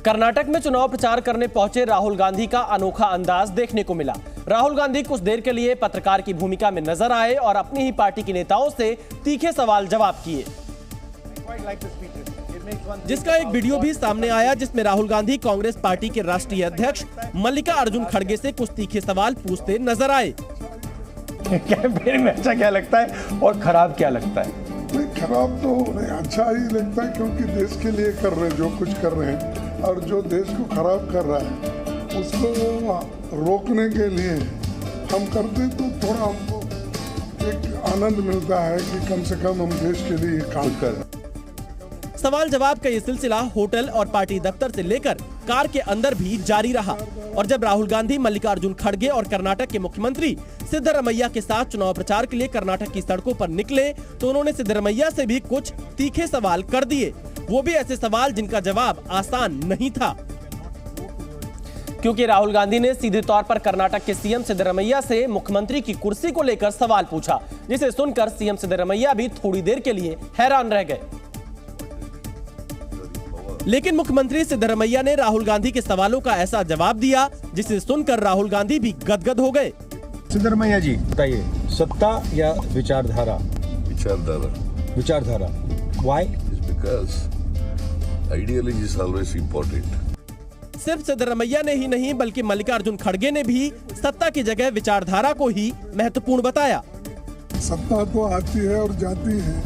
कर्नाटक में चुनाव प्रचार करने पहुंचे राहुल गांधी का अनोखा अंदाज देखने को मिला। राहुल गांधी कुछ देर के लिए पत्रकार की भूमिका में नजर आए और अपनी ही पार्टी के नेताओं से तीखे सवाल जवाब किए, जिसका एक वीडियो भी सामने आया जिसमें राहुल गांधी कांग्रेस पार्टी के राष्ट्रीय अध्यक्ष मल्लिकार्जुन खड़गे से कुछ तीखे सवाल पूछते नजर आए। कैंपेन में अच्छा क्या लगता है और खराब क्या लगता है? नहीं, खराब तो नहीं, अच्छा ही लगता है क्योंकि देश के लिए कर रहे हैं जो कुछ कर रहे हैं, और जो देश को खराब कर रहा है उसको रोकने के लिए हम करते तो थोड़ा हमको एक आनंद मिलता है कि कम से कम हम देश के लिए काम कर रहे हैं। सवाल जवाब का ये सिलसिला होटल और पार्टी दफ्तर से लेकर कार के अंदर भी जारी रहा और जब राहुल गांधी मल्लिकार्जुन खड़गे और कर्नाटक के मुख्यमंत्री सिद्धरमैया के साथ चुनाव प्रचार के लिए कर्नाटक की सड़कों पर निकले तो उन्होंने सिद्धरमैया से भी कुछ तीखे सवाल कर दिए, वो भी ऐसे सवाल जिनका जवाब आसान नहीं था, क्योंकि राहुल गांधी ने सीधे तौर पर कर्नाटक के सीएम सिद्धरमैया से मुख्यमंत्री की कुर्सी को लेकर सवाल पूछा, जिसे सुनकर सीएम सिद्धरमैया भी थोड़ी देर के लिए हैरान रह गए। लेकिन मुख्यमंत्री सिद्धरमैया ने राहुल गांधी के सवालों का ऐसा जवाब दिया जिसे सुनकर राहुल गांधी भी गदगद हो गए। सिद्धरमैया जी बताइए, सत्ता या विचारधारा? विचारधारा। Why? Because ideology is always important. सिर्फ सिद्धरमैया ने ही नहीं बल्कि मल्लिकार्जुन खड़गे ने भी सत्ता की जगह विचारधारा को ही महत्वपूर्ण बताया। सत्ता तो आती है और जाती है,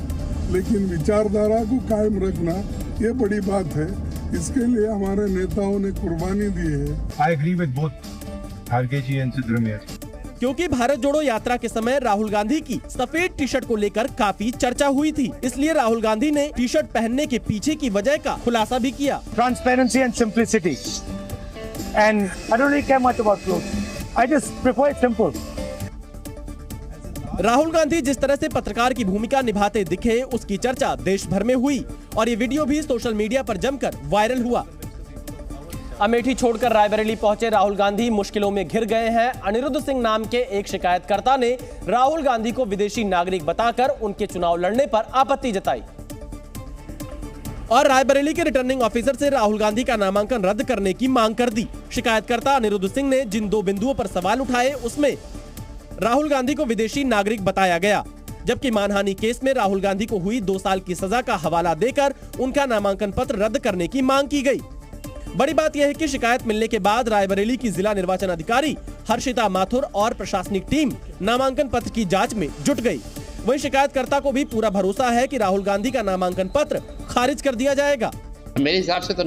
लेकिन विचारधारा को कायम रखना ये बड़ी बात है। इसके लिए हमारे नेताओं ने कुर्बानी दी है। I agree with both खड़गे जी and सिद्धरमैया जी। क्योंकि भारत जोड़ो यात्रा के समय राहुल गांधी की सफेद टी शर्ट को लेकर काफी चर्चा हुई थी, इसलिए राहुल गांधी ने टी शर्ट पहनने के पीछे की वजह का खुलासा भी किया। Transparency and simplicity. And I don't really care much about clothes. I just prefer it simple. Rahul Gandhi जिस तरह से पत्रकार की भूमिका निभाते दिखे उसकी चर्चा देश भर में हुई और ये वीडियो भी सोशल मीडिया पर जमकर वायरल हुआ। अमेठी छोड़कर रायबरेली पहुंचे राहुल गांधी मुश्किलों में घिर गए हैं। अनिरुद्ध सिंह नाम के एक शिकायतकर्ता ने राहुल गांधी को विदेशी नागरिक बताकर उनके चुनाव लड़ने पर आपत्ति जताई और रायबरेली के रिटर्निंग ऑफिसर से राहुल गांधी का नामांकन रद्द करने की मांग कर दी। शिकायतकर्ता अनिरुद्ध सिंह ने जिन दो बिंदुओं पर सवाल उठाए उसमें राहुल गांधी को विदेशी नागरिक बताया गया, जबकि मानहानि केस में राहुल गांधी को हुई 2 साल की सजा का हवाला देकर उनका नामांकन पत्र रद्द करने की मांग की गई। बड़ी बात यह है कि शिकायत मिलने के बाद रायबरेली की जिला निर्वाचन अधिकारी हर्षिता माथुर और प्रशासनिक टीम नामांकन पत्र की जांच में जुट गई। वहीं शिकायतकर्ता को भी पूरा भरोसा है कि राहुल गांधी का नामांकन पत्र खारिज कर दिया जाएगा। मेरे हिसाब से तो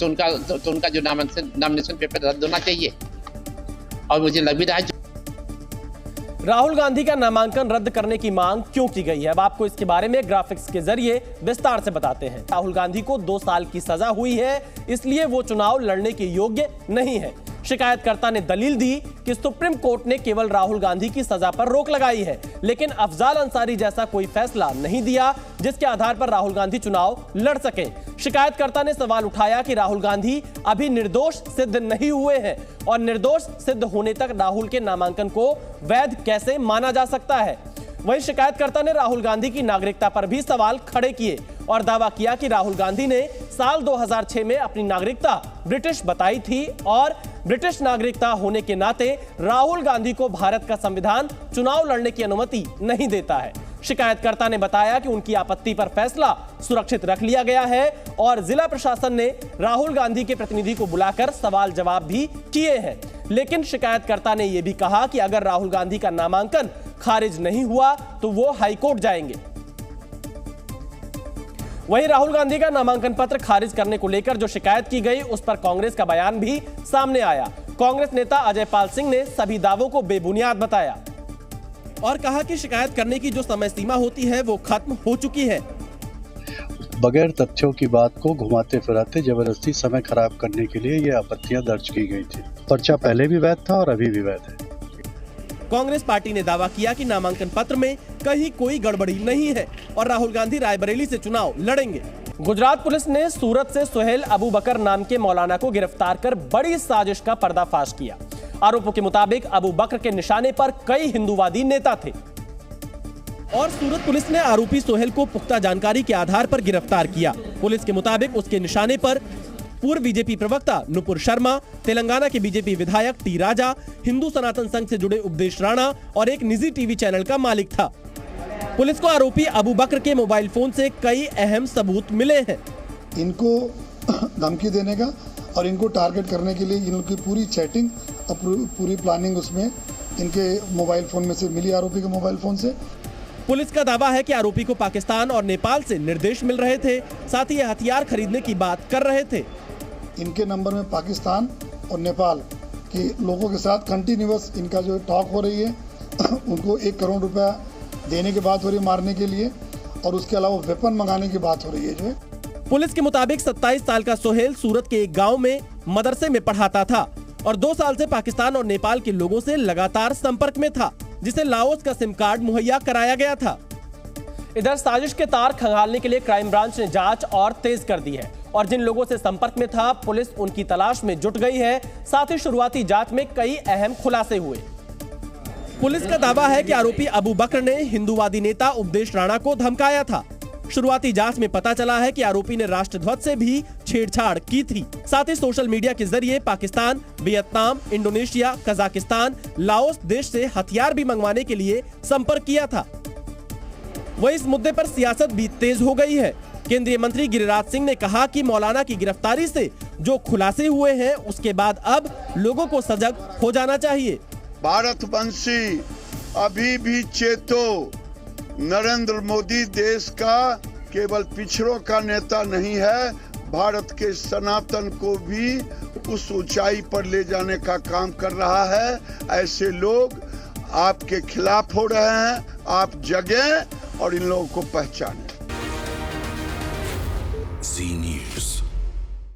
उनका जो नॉमिनेशन पेपर रद्द होना चाहिए और मुझे लग भी रहा है राहुल गांधी का नामांकन रद्द करने की मांग क्यों की गई है, अब आपको इसके बारे में ग्राफिक्स के जरिए विस्तार से बताते हैं। राहुल गांधी को 2 साल की सजा हुई है, इसलिए वो चुनाव लड़ने के योग्य नहीं है। शिकायतकर्ता ने दलील दी कि सुप्रीम कोर्ट ने केवल राहुल गांधी की सजा पर रोक लगाई है, लेकिन अफजाल अंसारी जैसा कोई फैसला नहीं दिया जिसके आधार पर राहुल गांधी चुनाव लड़ सके। शिकायतकर्ता ने सवाल उठाया कि राहुल गांधी अभी निर्दोष सिद्ध नहीं हुए हैं और निर्दोष सिद्ध होने तक राहुल के नामांकन को वैध कैसे माना जा सकता है। वहीं शिकायतकर्ता ने राहुल गांधी की नागरिकता पर भी सवाल खड़े किए और दावा किया कि राहुल गांधी ने साल 2006 में अपनी नागरिकता ब्रिटिश बताई थी और ब्रिटिश नागरिकता होने के नाते राहुल गांधी को भारत का संविधान चुनाव लड़ने की अनुमति नहीं देता है। शिकायतकर्ता ने बताया कि उनकी आपत्ति पर फैसला सुरक्षित रख लिया गया है और जिला प्रशासन ने राहुल गांधी के प्रतिनिधि को बुलाकर सवाल जवाब भी किए हैं, लेकिन शिकायतकर्ता ने यह भी कहा कि अगर राहुल गांधी का नामांकन खारिज नहीं हुआ तो वो हाईकोर्ट जाएंगे। वहीं राहुल गांधी का नामांकन पत्र खारिज करने को लेकर जो शिकायत की गई उस पर कांग्रेस का बयान भी सामने आया। कांग्रेस नेता अजय पाल सिंह ने सभी दावों को बेबुनियाद बताया और कहा कि शिकायत करने की जो समय सीमा होती है वो खत्म हो चुकी है। बगैर तथ्यों की बात को घुमाते फिराते जबरदस्ती समय खराब करने के लिए ये आपत्तियां दर्ज की गई थी। पर्चा पहले भी वैध था और अभी भी वैध है। कांग्रेस पार्टी ने दावा किया कि नामांकन पत्र में कहीं कोई गड़बड़ी नहीं है और राहुल गांधी रायबरेली से चुनाव लड़ेंगे। गुजरात पुलिस ने सूरत से सुहेल अबू बकर नाम के मौलाना को गिरफ्तार कर बड़ी साजिश का पर्दाफाश किया। आरोपों के मुताबिक अबू बकर के निशाने पर कई हिंदूवादी नेता थे और सूरत पुलिस ने आरोपी सोहेल को पुख्ता जानकारी के आधार पर गिरफ्तार किया। पुलिस के मुताबिक उसके निशाने पर पूर्व बीजेपी प्रवक्ता नुपुर शर्मा, तेलंगाना के बीजेपी विधायक टी राजा, हिंदू सनातन संघ से जुड़े उपदेश राणा और एक निजी टीवी चैनल का मालिक था। पुलिस को आरोपी अबू बकर के मोबाइल फोन से कई अहम सबूत मिले हैं। इनको धमकी देने का और इनको टारगेट करने के लिए इनकी पूरी चैटिंग और पूरी प्लानिंग उसमें इनके मोबाइल फोन में से मिली, आरोपी के मोबाइल फोन से। पुलिस का दावा है कि आरोपी को पाकिस्तान और नेपाल से निर्देश मिल रहे थे, साथ ही ये हथियार खरीदने की बात कर रहे थे। इनके नंबर में पाकिस्तान और नेपाल के लोगों के साथ कंटिन्यूअस इनका जो टॉक हो रही है, उनको 1 करोड़ रुपया देने की बात हो रही है मारने के लिए, और उसके अलावा वेपन मंगाने की बात हो रही है। जो है पुलिस के मुताबिक 27 साल का सोहेल सूरत के एक गांव में मदरसे में पढ़ाता था और 2 साल से पाकिस्तान और नेपाल के लोगों से लगातार संपर्क में था, जिसे लाओस का सिम कार्ड मुहैया कराया गया था। इधर साजिश के तार खंगालने के लिए क्राइम ब्रांच ने जांच और तेज कर दी है और जिन लोगों से संपर्क में था पुलिस उनकी तलाश में जुट गई है। साथ ही शुरुआती जांच में कई अहम खुलासे हुए। पुलिस का दावा है कि आरोपी अबू बकर ने हिंदूवादी नेता उपदेश राणा को धमकाया था। शुरुआती जांच में पता चला है कि आरोपी ने राष्ट्रध्वज से भी छेड़छाड़ की थी। साथ ही सोशल मीडिया के जरिए Pakistan, Vietnam, Indonesia, Kazakhstan, Laos देश से हथियार भी मंगवाने के लिए संपर्क किया था। वहीं इस मुद्दे पर सियासत भी तेज हो गई है। केंद्रीय मंत्री गिरिराज सिंह ने कहा कि मौलाना की गिरफ्तारी से जो खुलासे हुए हैं उसके बाद अब लोगों को सजग हो जाना चाहिए। भारतवंशी अभी भी चेतो, नरेंद्र मोदी देश का केवल पिछड़ों का नेता नहीं है, भारत के सनातन को भी उस ऊंचाई पर ले जाने का काम कर रहा है। ऐसे लोग आपके खिलाफ हो रहे हैं, आप जगें और इन लोगों को पहचानें।